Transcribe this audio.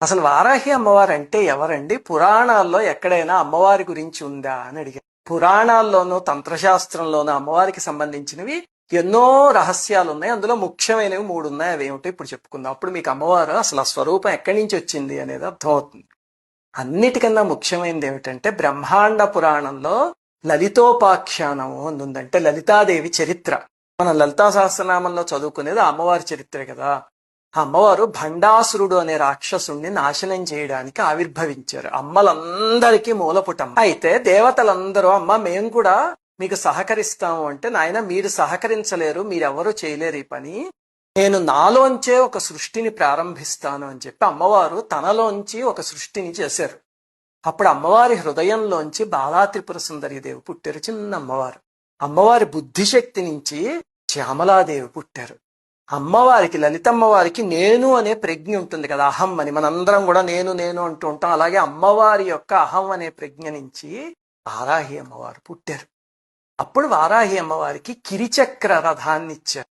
అసలు వారాహి అమ్మవారు అంటే ఎవరండి? పురాణాల్లో ఎక్కడైనా అమ్మవారి గురించి ఉందా అని అడిగారు. పురాణాల్లోనూ తంత్రశాస్త్రంలోనూ అమ్మవారికి సంబంధించినవి ఎన్నో రహస్యాలు ఉన్నాయి. అందులో ముఖ్యమైనవి 3 ఉన్నాయి. అవి ఏమిటో ఇప్పుడు చెప్పుకుందాం. అప్పుడు మీకు అమ్మవారు అసలు ఆ స్వరూపం ఎక్కడి నుంచి వచ్చింది అనేది అర్థమవుతుంది. అన్నిటికన్నా ముఖ్యమైనది ఏమిటంటే బ్రహ్మాండ పురాణంలో లలితోపాఖ్యానము అని ఉందంటే లలితాదేవి చరిత్ర. మనం లలితా సహస్రనామంలో చదువుకునేది ఆ అమ్మవారి చరిత్రే కదా. ఆ అమ్మవారు భండాసురుడు అనే రాక్షసుణ్ణి నాశనం చేయడానికి ఆవిర్భవించారు. అమ్మలందరికీ మూలపుటమ్మ. అయితే దేవతలందరూ అమ్మ మేము కూడా మీకు సహకరిస్తాము అంటే, నాయన మీరు సహకరించలేరు, మీరెవరూ చేయలేరు ఈ పని, నేను నాలోంచే ఒక సృష్టిని ప్రారంభిస్తాను అని చెప్పి అమ్మవారు తనలోంచి ఒక సృష్టిని చేశారు. అప్పుడు అమ్మవారి హృదయంలోంచి బాలా త్రిపుర సుందరీదేవి పుట్టారు, చిన్న అమ్మవారు. అమ్మవారి బుద్ధిశక్తి నుంచి శ్యామలాదేవి పుట్టారు. అమ్మవారికి, లలితమ్మవారికి నేను అనే ప్రజ్ఞ ఉంటుంది కదా, అహం అని. మనందరం కూడా నేను నేను అంటూ ఉంటాం. అలాగే అమ్మవారి యొక్క అహం అనే ప్రజ్ఞ నుంచి వారాహి అమ్మవారు పుట్టారు. అప్పుడు వారాహి అమ్మవారికి కిరిచక్ర రథాన్ని ఇచ్చారు.